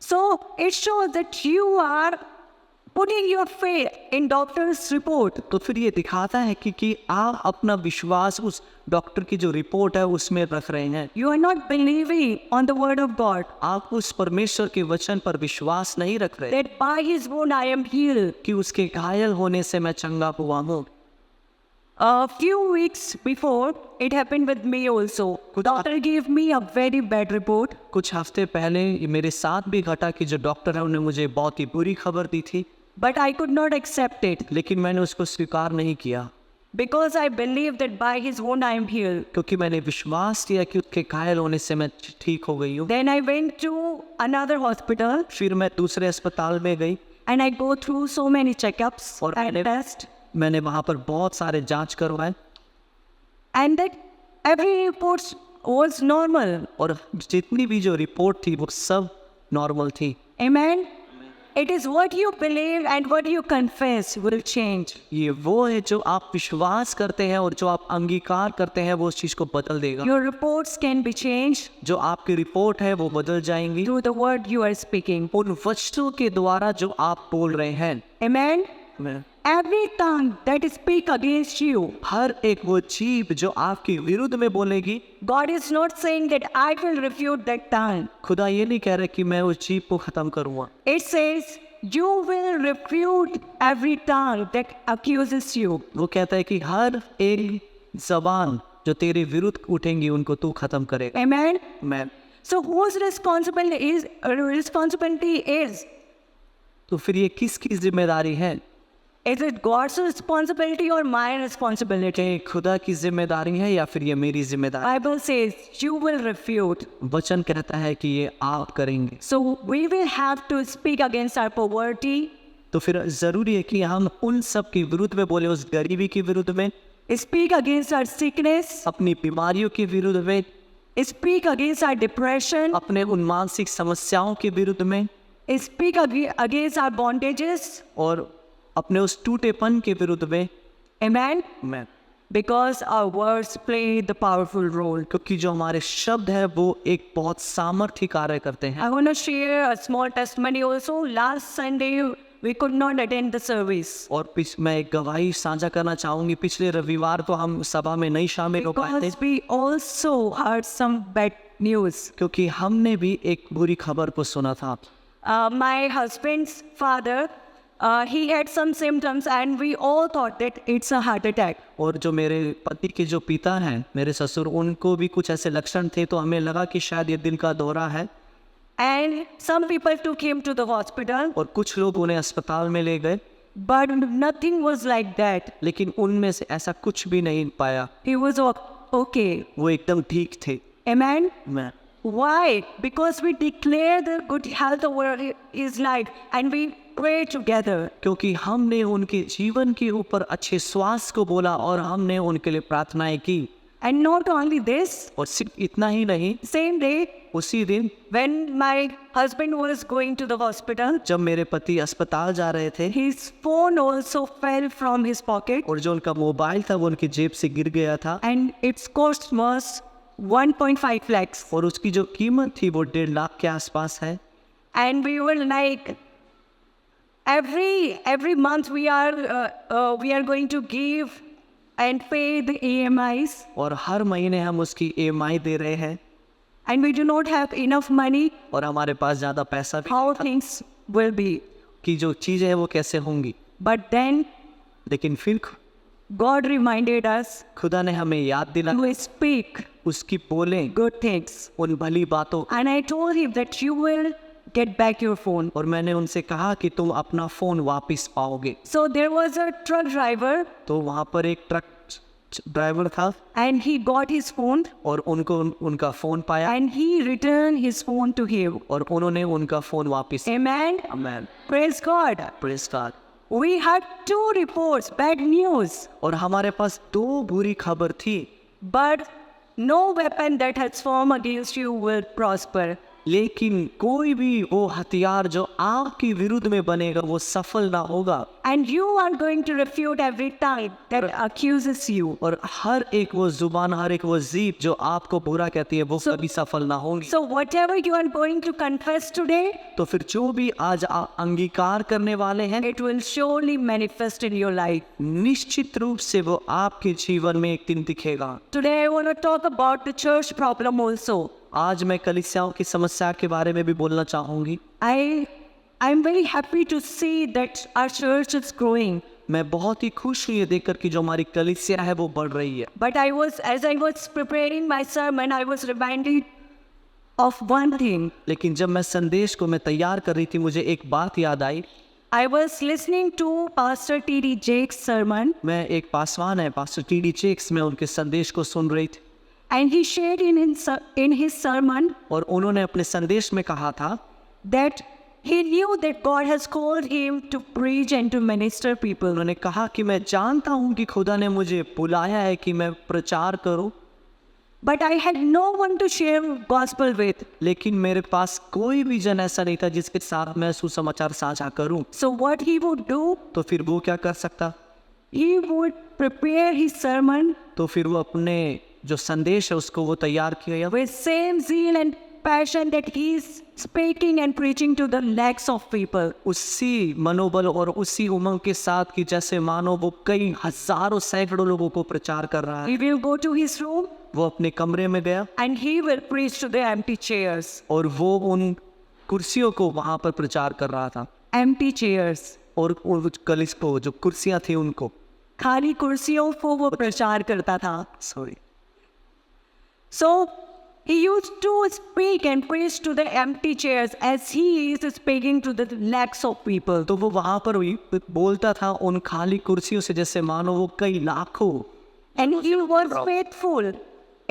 [SPEAKER 1] So it shows that you are putting your faith in doctor's report.
[SPEAKER 2] तो फिर ये दिखाता है कि आप अपना विश्वास उस डॉक्टर की जो रिपोर्ट है उसमें रख रहे हैं.
[SPEAKER 1] You are not believing on the word of God
[SPEAKER 2] आप उस परमेश्वर के वचन पर विश्वास नहीं रख रहे
[SPEAKER 1] that by his wound I am healed.
[SPEAKER 2] कि उसके घायल होने से मैं चंगा हुआ हूँ.
[SPEAKER 1] A few weeks before, it happened with me also. Doctor gave me a very bad report.
[SPEAKER 2] कुछ हफ्ते पहले ये मेरे साथ भी घटा कि जो डॉक्टर है उन्होंने मुझे बहुत ही बुरी खबर दी थी,
[SPEAKER 1] But I could not accept it
[SPEAKER 2] लेकिन मैंने उसको स्वीकार नहीं किया
[SPEAKER 1] because I believed that by his wound I am healed.
[SPEAKER 2] क्योंकि मैंने विश्वास किया कि उसके घायल होने से मैं ठीक हो गई हूँ.
[SPEAKER 1] Then I went to another hospital
[SPEAKER 2] फिर मैं दूसरे अस्पताल में गई
[SPEAKER 1] and I go through so many checkups
[SPEAKER 2] और
[SPEAKER 1] and tests,
[SPEAKER 2] मैंने वहाँ पर बहुत सारे जांच करवाए
[SPEAKER 1] and that every report was normal.
[SPEAKER 2] और जितनी भी जो रिपोर्ट थी वो सब नॉर्मल थी.
[SPEAKER 1] Amen. It is what you believe and what you confess will change.
[SPEAKER 2] ये वो है जो आप विश्वास करते हैं और जो आप अंगीकार करते हैं वो उस चीज़ को बदल देगा.
[SPEAKER 1] Your reports can be changed
[SPEAKER 2] जो आपकी रिपोर्ट है वो बदल जाएंगी
[SPEAKER 1] through the word you are speaking.
[SPEAKER 2] उन वचनों के द्वारा जो आप बोल रहे हैं.
[SPEAKER 1] Amen.
[SPEAKER 2] मैं
[SPEAKER 1] Every tongue that speak against you,
[SPEAKER 2] हर एक वो जीभ जो आपके विरुद्ध में बोलेगी,
[SPEAKER 1] God is not saying that I will refute that tongue.
[SPEAKER 2] खुदा ये नहीं कह रहा कि मैं उस जीभ को खत्म करूँगा.
[SPEAKER 1] It says you will refute every tongue that accuses you.
[SPEAKER 2] वो कहता है कि हर एक जबान जो तेरे विरुद्ध उठेंगी उनको तू खत्म करेगा.
[SPEAKER 1] Amen.
[SPEAKER 2] मैं
[SPEAKER 1] So whose responsibility is?
[SPEAKER 2] तो फिर ये किसकी जिम्मेदारी है?
[SPEAKER 1] Is it God's responsibility or my responsibility?
[SPEAKER 2] क्या खुदा की जिम्मेदारी है या फिर ये मेरी जिम्मेदारी?
[SPEAKER 1] Bible says you will refute.
[SPEAKER 2] वचन कहता है कि ये आप करेंगे.
[SPEAKER 1] So we will have to speak against our poverty,
[SPEAKER 2] तो फिर जरूरी है कि हम उन सब के विरुद्ध में बोले, उस गरीबी के विरुद्ध में,
[SPEAKER 1] speak against our sickness,
[SPEAKER 2] अपनी बीमारियों के विरुद्ध में,
[SPEAKER 1] speak against our depression,
[SPEAKER 2] अपने उन मानसिक समस्याओं के विरुद्ध में,
[SPEAKER 1] speak against our bondages.
[SPEAKER 2] और अपने उस टूटेपन के विरुद्ध में.
[SPEAKER 1] Amen.
[SPEAKER 2] मैं
[SPEAKER 1] Because our words play the powerful role.
[SPEAKER 2] क्योंकि जो हमारे शब्द है वो एक बहुत सामर्थ्य कार्य करते हैं.
[SPEAKER 1] I want to share a small testimony also. Last Sunday we could not attend the service
[SPEAKER 2] और मैं एक गवाही साझा करना चाहूँगी. पिछले रविवार को हम सभा में नहीं शामिल हो पाए थे
[SPEAKER 1] because we also heard some bad news.
[SPEAKER 2] क्योंकि हमने भी एक बुरी खबर को सुना था.
[SPEAKER 1] My husband's father, he had some symptoms and we all thought that it's a heart attack.
[SPEAKER 2] और जो मेरे पति के जो पिता हैं, मेरे ससुर, उनको भी कुछ ऐसे लक्षण थे तो हमें लगा कि शायद ये दिल का दौरा है.
[SPEAKER 1] And some people took him to the hospital,
[SPEAKER 2] और कुछ लोग उन्हें अस्पताल में ले गए,
[SPEAKER 1] but nothing was like that.
[SPEAKER 2] लेकिन उनमें से ऐसा कुछ भी नहीं पाया.
[SPEAKER 1] He was okay.
[SPEAKER 2] वो एकदम ठीक थे.
[SPEAKER 1] Amen.
[SPEAKER 2] मैं
[SPEAKER 1] Why? Because we declare the good health over his life and we pray together.
[SPEAKER 2] क्योंकि हमने उनके जीवन के ऊपर अच्छे स्वास्थ्य को बोला और हमने उनके लिए प्रार्थनाएं की.
[SPEAKER 1] And not only this,
[SPEAKER 2] और सिर्फ इतना ही नहीं,
[SPEAKER 1] same day
[SPEAKER 2] उसी दिन
[SPEAKER 1] when my husband was going to the hospital,
[SPEAKER 2] जब मेरे पति अस्पताल जा रहे थे,
[SPEAKER 1] his phone also fell from his pocket
[SPEAKER 2] और जो उनका मोबाइल था वो उनकी जेब से गिर गया था,
[SPEAKER 1] and its cost was 1.5 lakhs.
[SPEAKER 2] और उसकी जो कीमत थी वो 1.5 लाख के आसपास है.
[SPEAKER 1] And we were like, every month we are going to give and pay the EMIs,
[SPEAKER 2] और हर महीने हम उसकी EMI दे रहे हैं
[SPEAKER 1] and we do not have enough money.
[SPEAKER 2] और हमारे पास ज़्यादा पैसा भी
[SPEAKER 1] How things will be.
[SPEAKER 2] कि जो चीज़ें हैं वो कैसे होंगी.
[SPEAKER 1] But then
[SPEAKER 2] लेकिन फिर
[SPEAKER 1] God reminded us
[SPEAKER 2] खुदा ने हमें याद दिला
[SPEAKER 1] to speak
[SPEAKER 2] उसकी बोलें
[SPEAKER 1] good things.
[SPEAKER 2] उन भली बातों.
[SPEAKER 1] And I told him that you will get back your phone.
[SPEAKER 2] और मैंने उनसे कहा कि तुम अपना फ़ोन वापस पाओगे.
[SPEAKER 1] So there was a truck driver
[SPEAKER 2] तो वहाँ पर एक ट्रक ड्राइवर था
[SPEAKER 1] and he got his phone
[SPEAKER 2] और उनको उनका फ़ोन पाया
[SPEAKER 1] and he returned his phone to him.
[SPEAKER 2] और उन्होंने उनका फ़ोन वापस.
[SPEAKER 1] Amen.
[SPEAKER 2] Amen.
[SPEAKER 1] Praise God.
[SPEAKER 2] Praise God.
[SPEAKER 1] We had 2 reports, bad news,
[SPEAKER 2] और हमारे पास 2 बुरी खबर थी,
[SPEAKER 1] but no weapon that has formed against you will prosper.
[SPEAKER 2] लेकिन कोई भी वो हथियार जो आपके विरुद्ध में बनेगा वो सफल ना होगा।
[SPEAKER 1] And you are going to refute every tongue that accuses you.
[SPEAKER 2] और हर एक वो जुबान, हर एक वो जीभ जो आपको बुरा कहती है वो
[SPEAKER 1] So-
[SPEAKER 2] कभी सफल ना होंगी।
[SPEAKER 1] So whatever you are going to confess today,
[SPEAKER 2] तो फिर जो भी आज आप अंगीकार करने वाले हैं,
[SPEAKER 1] it will surely manifest in your life.
[SPEAKER 2] निश्चित रूप से वो आपके जीवन में एक दिन दिखेगा।
[SPEAKER 1] Today I want to talk about the church problem also.
[SPEAKER 2] आज मैं कलीसियाओं की समस्या के बारे में भी बोलना चाहूंगी।
[SPEAKER 1] I'm very happy to see that our church is growing.
[SPEAKER 2] मैं बहुत ही खुश हूँ ये देखकर कि जो हमारी कलीसिया है वो बढ़ रही है।
[SPEAKER 1] But as I was preparing my sermon, I was reminded of one thing.
[SPEAKER 2] लेकिन जब मैं संदेश को मैं तैयार कर रही थी, मुझे एक बात याद आई।
[SPEAKER 1] I was listening to Pastor T.D. Jake's sermon,
[SPEAKER 2] मैं एक पासवान है, पास्टर टी.डी. जेक्स, में उनके संदेश को सुन रही थी
[SPEAKER 1] and he shared in his sermon
[SPEAKER 2] और उन्होंने अपने संदेश में कहा था
[SPEAKER 1] that he knew that God has called him to preach and to minister people.
[SPEAKER 2] उन्होंने कहा कि मैं जानता हूँ कि खुदा ने मुझे बुलाया है कि मैं प्रचार करूँ,
[SPEAKER 1] But I had no one to share gospel with.
[SPEAKER 2] लेकिन मेरे पास कोई भी जन ऐसा नहीं था जिसके साथ मैं सुसमाचार साझा करूँ।
[SPEAKER 1] So what he would do,
[SPEAKER 2] तो फिर वो क्या कर सकता?
[SPEAKER 1] he would prepare his sermon
[SPEAKER 2] तो फिर वो अपने जो संदेश है उसको वो तैयार किया
[SPEAKER 1] with same zeal and passion that he is speaking and preaching to the lakhs of people.
[SPEAKER 2] उसी मनोबल और उसी उमंग के साथ कि जैसे मानो वो कई हजारों सैकड़ों लोगों को प्रचार कर रहा है।
[SPEAKER 1] He will go to his room
[SPEAKER 2] वो अपने कमरे में गया
[SPEAKER 1] and he will preach to the empty chairs.
[SPEAKER 2] और वो उन कुर्सियों को वहां पर प्रचार कर रहा था
[SPEAKER 1] Empty chairs.
[SPEAKER 2] और उन कलिस को जो कुर्सियां थी उनको,
[SPEAKER 1] खाली कुर्सियों को वो प्रचार करता था।
[SPEAKER 2] Sorry,
[SPEAKER 1] So he used to speak and preach to the empty chairs as he is speaking to the lakhs of people.
[SPEAKER 2] तो वो वहां पर भी बोलता था उन खाली कुर्सियों से जैसे मानो वो कई लाखों।
[SPEAKER 1] And he was faithful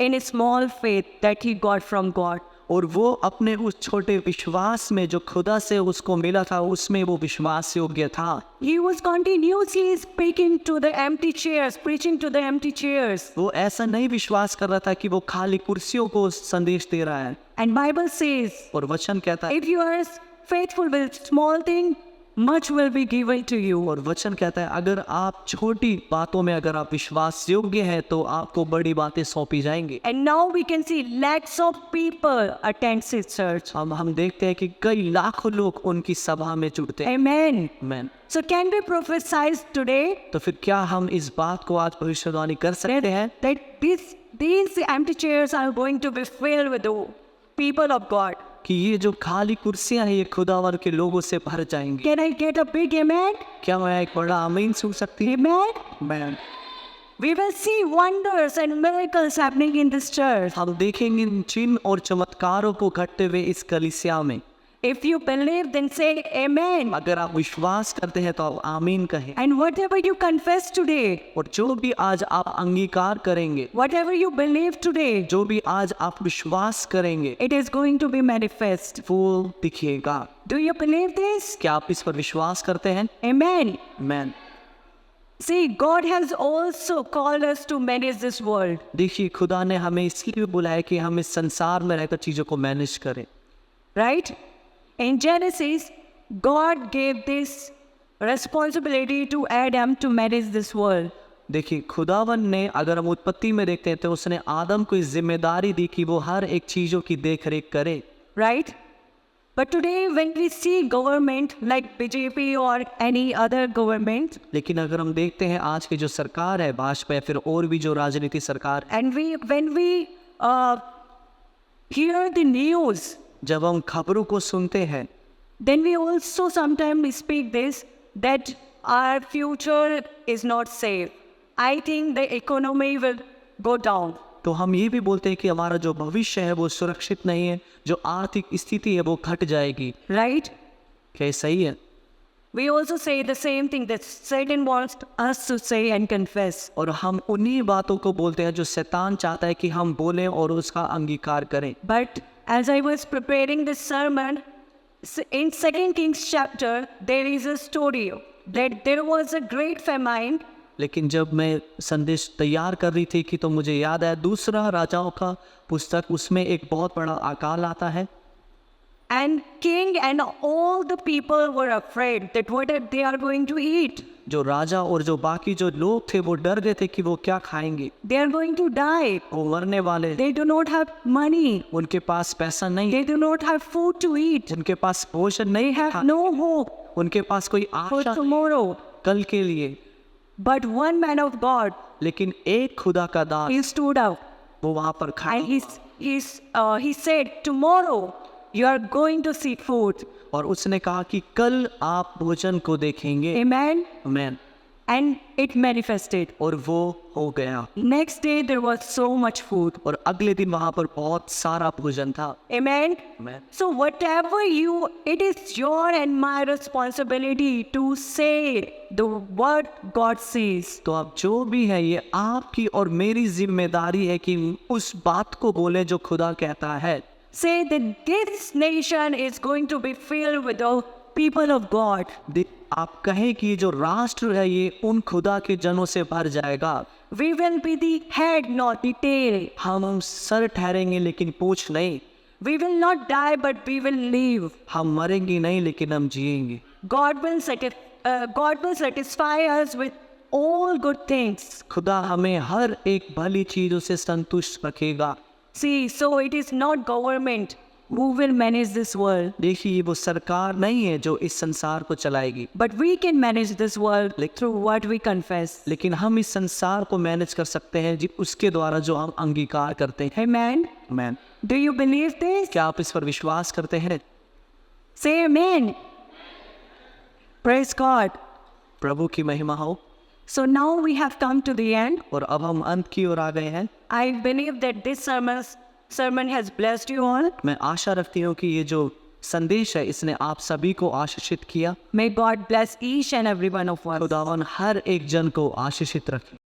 [SPEAKER 1] in a small faith that he got from God.
[SPEAKER 2] और वो अपने उस छोटे विश्वास में जो खुदा से उसको मिला था उसमें वो विश्वास योग्य था।
[SPEAKER 1] He was continuously speaking to the empty chairs, preaching to the empty chairs.
[SPEAKER 2] वो ऐसा नहीं विश्वास कर रहा था कि वो खाली कुर्सियों को संदेश दे रहा है।
[SPEAKER 1] And Bible says,
[SPEAKER 2] और वचन कहता है,
[SPEAKER 1] if you are faithful with small thing, much will be given to you.
[SPEAKER 2] और वचन कहता है अगर आप छोटी बातों में अगर आप विश्वास योग्य हैं तो आपको बड़ी बातें सौंपी जाएंगी।
[SPEAKER 1] And now we can see lakhs of people attend his church.
[SPEAKER 2] हम देखते हैं कि कई लाखों लोग उनकी सभा में जुड़ते हैं।
[SPEAKER 1] Amen.
[SPEAKER 2] आमीन।
[SPEAKER 1] So can we prophesy today
[SPEAKER 2] तो फिर क्या हम इस बात को आज भविष्यवाणी कर सकते हैं
[SPEAKER 1] that these empty chairs are going to be filled with the people of God?
[SPEAKER 2] कि ये जो खाली कुर्सियां हैं ये खुदावर के लोगों से भर जाएंगी?
[SPEAKER 1] Can I get a big amen?
[SPEAKER 2] क्या मैं एक बड़ा आमीन सुन सकती है?
[SPEAKER 1] Amen.
[SPEAKER 2] मैं
[SPEAKER 1] We will see wonders and miracles happening in this church.
[SPEAKER 2] हम देखेंगे इन चिन्ह और चमत्कारों को घटते हुए इस कलीसिया में।
[SPEAKER 1] If you believe, then say amen.
[SPEAKER 2] अगर आप विश्वास करते हैं तो आप आमीन कहें।
[SPEAKER 1] And whatever you confess today,
[SPEAKER 2] और जो भी आज आप अंगीकार करेंगे,
[SPEAKER 1] whatever you believe today,
[SPEAKER 2] जो भी आज आप विश्वास करेंगे,
[SPEAKER 1] it is going to be manifest.
[SPEAKER 2] वो दिखेगा।
[SPEAKER 1] Do you believe this?
[SPEAKER 2] क्या आप इस पर विश्वास करते हैं?
[SPEAKER 1] Amen.
[SPEAKER 2] Man
[SPEAKER 1] See, God has also called us to manage this world.
[SPEAKER 2] देखिए खुदा ने हमें इसलिए बुलाया कि हम इस संसार में रहकर चीजों को मैनेज करें।
[SPEAKER 1] Right? In Genesis, God gave this responsibility to Adam to manage this world.
[SPEAKER 2] देखिए खुदावन ने, अगर हम उत्पत्ति में देखते हैं तो उसने आदम को इस जिम्मेदारी दी कि वो हर एक चीजों की देख रेख करे।
[SPEAKER 1] Right? But today when we see government like BJP or any other government,
[SPEAKER 2] लेकिन अगर हम देखते हैं आज की जो सरकार है, भाजपा या फिर और भी जो राजनीति सरकार है,
[SPEAKER 1] and when we hear the news,
[SPEAKER 2] जब हम खबरों को सुनते हैं
[SPEAKER 1] then we also sometimes speak this that our future is not safe. I think the economy will go down.
[SPEAKER 2] तो हम ये भी बोलते हैं कि हमारा जो भविष्य है वो सुरक्षित नहीं है, जो आर्थिक स्थिति है वो घट जाएगी।
[SPEAKER 1] Right?
[SPEAKER 2] क्या ये सही है?
[SPEAKER 1] We also say the same thing that Satan wants us to say and confess.
[SPEAKER 2] और हम उन्हीं बातों को बोलते हैं जो शैतान चाहता है कि हम बोलें और उसका अंगीकार करें।
[SPEAKER 1] But as I was preparing this sermon, in 2 Kings chapter, there is a story that there was a great famine.
[SPEAKER 2] लेकिन जब मैं संदेश तैयार कर रही थी कि तो मुझे याद आया दूसरा राजाओं का पुस्तक, उसमें एक बहुत बड़ा अकाल आता है।
[SPEAKER 1] And king and all the people were afraid that what they are going to eat.
[SPEAKER 2] जो राजा और जो बाकी जो लोग थे वो डर गए थे कि वो क्या खाएंगे,
[SPEAKER 1] They are going to die.
[SPEAKER 2] वो मरने वाले,
[SPEAKER 1] They do not have money.
[SPEAKER 2] उनके पास पैसा नहीं,
[SPEAKER 1] They do not have food to eat.
[SPEAKER 2] उनके पास भोजन नहीं
[SPEAKER 1] They have
[SPEAKER 2] था,
[SPEAKER 1] no hope
[SPEAKER 2] उनके पास कोई
[SPEAKER 1] for
[SPEAKER 2] आशा नहीं
[SPEAKER 1] tomorrow.
[SPEAKER 2] कल के लिए।
[SPEAKER 1] But one man of God,
[SPEAKER 2] लेकिन एक खुदा का दास
[SPEAKER 1] he stood up
[SPEAKER 2] वो वहां पर खड़ा
[SPEAKER 1] and he said, tomorrow you are going to see food.
[SPEAKER 2] और उसने कहा कि कल आप भोजन को देखेंगे।
[SPEAKER 1] Amen.
[SPEAKER 2] आमीन।
[SPEAKER 1] And it manifested.
[SPEAKER 2] और वो हो गया।
[SPEAKER 1] Next day there was so much food.
[SPEAKER 2] और अगले दिन वहां पर बहुत सारा भोजन था।
[SPEAKER 1] Amen.
[SPEAKER 2] आमीन।
[SPEAKER 1] So whatever it is your and my responsibility to say the word God says.
[SPEAKER 2] तो अब जो भी है ये आपकी और मेरी जिम्मेदारी है कि उस बात को बोले जो खुदा कहता है।
[SPEAKER 1] Say that this nation is going to be filled with the people of God.
[SPEAKER 2] आप कहें कि जो राष्ट्र है ये उन खुदा के जनों से भर जाएगा।
[SPEAKER 1] We will be the head, not the tail.
[SPEAKER 2] हम सर ठहरेंगे लेकिन पूंछ नहीं।
[SPEAKER 1] We will not die, but we will live.
[SPEAKER 2] हम मरेंगे नहीं लेकिन हम जिएंगे।
[SPEAKER 1] God will satisfy us with all good things.
[SPEAKER 2] खुदा हमें हर एक भली चीजों से संतुष्ट रखेगा।
[SPEAKER 1] See, so it is not government who will manage this world,
[SPEAKER 2] देखिए वो सरकार नहीं है जो इस संसार को चलाएगी,
[SPEAKER 1] but we can manage this world through what we confess.
[SPEAKER 2] लेकिन हम इस संसार को मैनेज कर सकते हैं जी उसके द्वारा जो हम अंगीकार करते हैं।
[SPEAKER 1] Amen.
[SPEAKER 2] आमीन।
[SPEAKER 1] Do you believe this?
[SPEAKER 2] क्या आप इस पर विश्वास करते हैं?
[SPEAKER 1] Say amen. Praise God.
[SPEAKER 2] प्रभु की महिमा हो।
[SPEAKER 1] So now we have come to the end.
[SPEAKER 2] और अब हम अंत की ओर आ गए हैं।
[SPEAKER 1] I believe that this sermon has blessed you all.
[SPEAKER 2] मैं आशा रखती हूँ कि ये जो संदेश है इसने आप सभी को आशीषित किया।
[SPEAKER 1] May God bless each and every one of us.
[SPEAKER 2] खुदावन हर एक जन को आशीषित रखे।